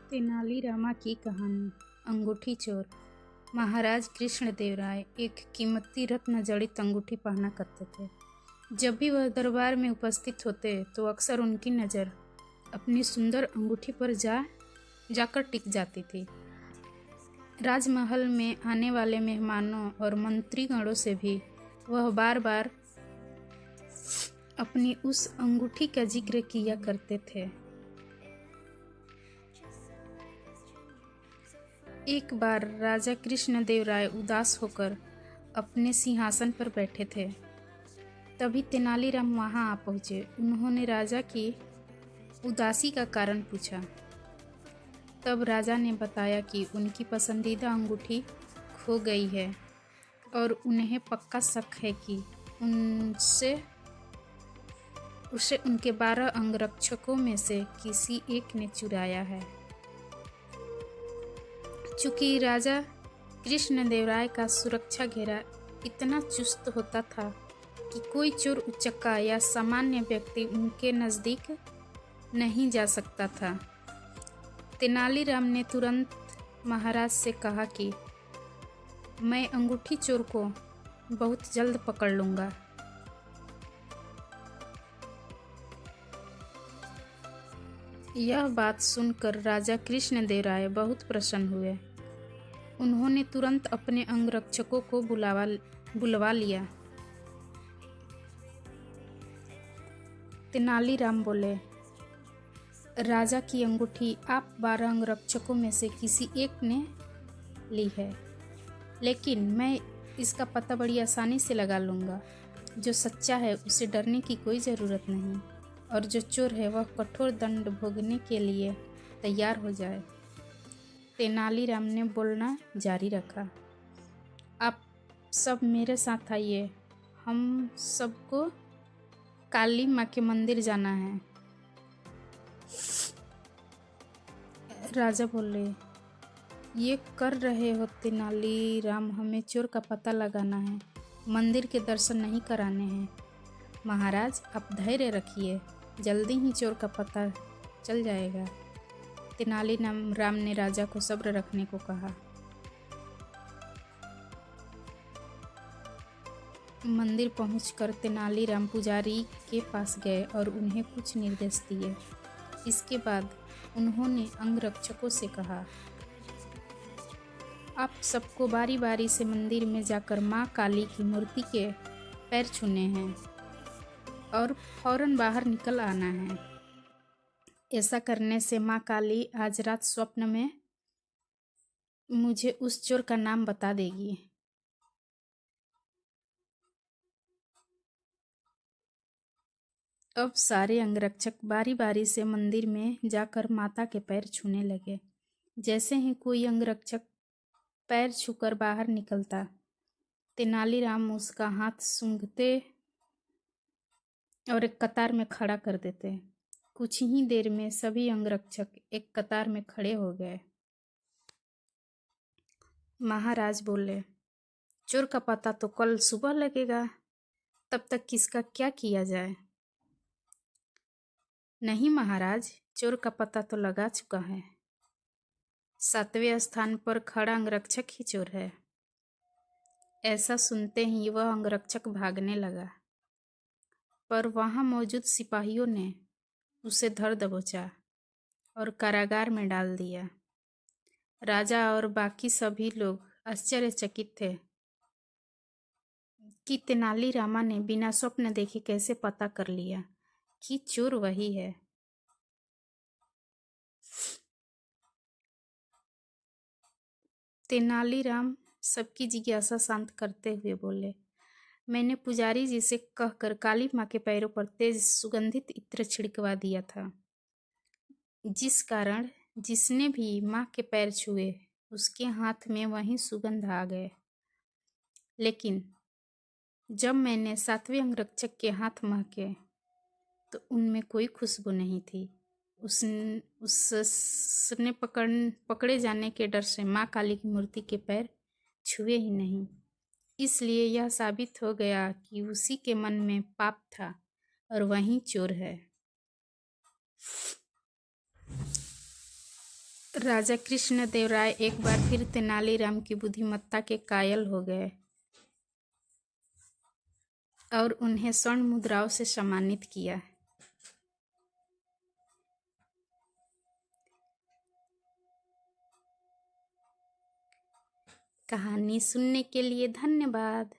तेनालीरामा की कहानी। अंगूठी चोर। महाराज कृष्णदेवराय एक कीमती रत्न जड़ित अंगूठी पहना करते थे। जब भी वह दरबार में उपस्थित होते तो अक्सर उनकी नज़र अपनी सुंदर अंगूठी पर जाकर टिक जाती थी। राजमहल में आने वाले मेहमानों और मंत्रीगणों से भी वह बार बार अपनी उस अंगूठी का जिक्र किया करते थे। एक बार राजा कृष्णदेवराय उदास होकर अपने सिंहासन पर बैठे थे। तभी तेनालीराम वहां आ पहुंचे। उन्होंने राजा की उदासी का कारण पूछा। तब राजा ने बताया कि उनकी पसंदीदा अंगूठी खो गई है और उन्हें पक्का शक है कि उसे उनके 12 अंगरक्षकों में से किसी एक ने चुराया है। चूँकि राजा कृष्णदेवराय का सुरक्षा घेरा इतना चुस्त होता था कि कोई चोर उचक्का या सामान्य व्यक्ति उनके नज़दीक नहीं जा सकता था। तेनालीराम ने तुरंत महाराज से कहा कि मैं अंगूठी चोर को बहुत जल्द पकड़ लूँगा। यह बात सुनकर राजा कृष्णदेवराय बहुत प्रसन्न हुए। उन्होंने तुरंत अपने अंगरक्षकों को बुलवा लिया। तेनालीराम बोले, राजा की अंगूठी आप 12 अंगरक्षकों में से किसी एक ने ली है, लेकिन मैं इसका पता बड़ी आसानी से लगा लूँगा। जो सच्चा है उसे डरने की कोई ज़रूरत नहीं, और जो चोर है वह कठोर दंड भोगने के लिए तैयार हो जाए। तेनालीराम ने बोलना जारी रखा, आप सब मेरे साथ आइए, हम सबको काली माँ के मंदिर जाना है। राजा बोले, ये कर रहे हो तेनालीराम, हमें चोर का पता लगाना है, मंदिर के दर्शन नहीं कराने हैं। महाराज आप धैर्य रखिए, जल्दी ही चोर का पता चल जाएगा। तेनालीराम ने राजा को सब्र रखने को कहा। मंदिर पहुंचकर तेनालीराम पुजारी के पास गए और उन्हें कुछ निर्देश दिए। इसके बाद उन्होंने अंगरक्षकों से कहा, आप सबको बारी बारी से मंदिर में जाकर माँ काली की मूर्ति के पैर छूने हैं और फौरन बाहर निकल आना है। ऐसा करने से माँ काली आज रात स्वप्न में मुझे उस चोर का नाम बता देगी। अब सारे अंगरक्षक बारी बारी से मंदिर में जाकर माता के पैर छूने लगे। जैसे ही कोई अंगरक्षक पैर छूकर बाहर निकलता, तेनालीराम उसका हाथ सूंघते और एक कतार में खड़ा कर देते। कुछ ही देर में सभी अंगरक्षक एक कतार में खड़े हो गए। महाराज बोले, चोर का पता तो कल सुबह लगेगा, तब तक किसका क्या किया जाए? नहीं महाराज, चोर का पता तो लगा चुका है। 7वें स्थान पर खड़ा अंगरक्षक ही चोर है। ऐसा सुनते ही वह अंगरक्षक भागने लगा, पर वहां मौजूद सिपाहियों ने उसे धर दबोचा और कारागार में डाल दिया। राजा और बाकी सभी लोग आश्चर्यचकित थे कि तेनालीरामा ने बिना स्वप्न देखे कैसे पता कर लिया कि चोर वही है। तेनालीराम सबकी जिज्ञासा शांत करते हुए बोले, मैंने पुजारी जी से कहकर काली माँ के पैरों पर तेज सुगंधित इत्र छिड़कवा दिया था, जिस कारण जिसने भी माँ के पैर छुए उसके हाथ में वही सुगंध आ गए। लेकिन जब मैंने 7वें अंगरक्षक के हाथ महके तो उनमें कोई खुशबू नहीं थी। उसने पकड़े जाने के डर से माँ काली की मूर्ति के पैर छुए ही नहीं। इसलिए यह साबित हो गया कि उसी के मन में पाप था और वही चोर है। राजा कृष्णदेवराय एक बार फिर तेनालीराम की बुद्धिमत्ता के कायल हो गए और उन्हें स्वर्ण मुद्राओं से सम्मानित किया। कहानी सुनने के लिए धन्यवाद।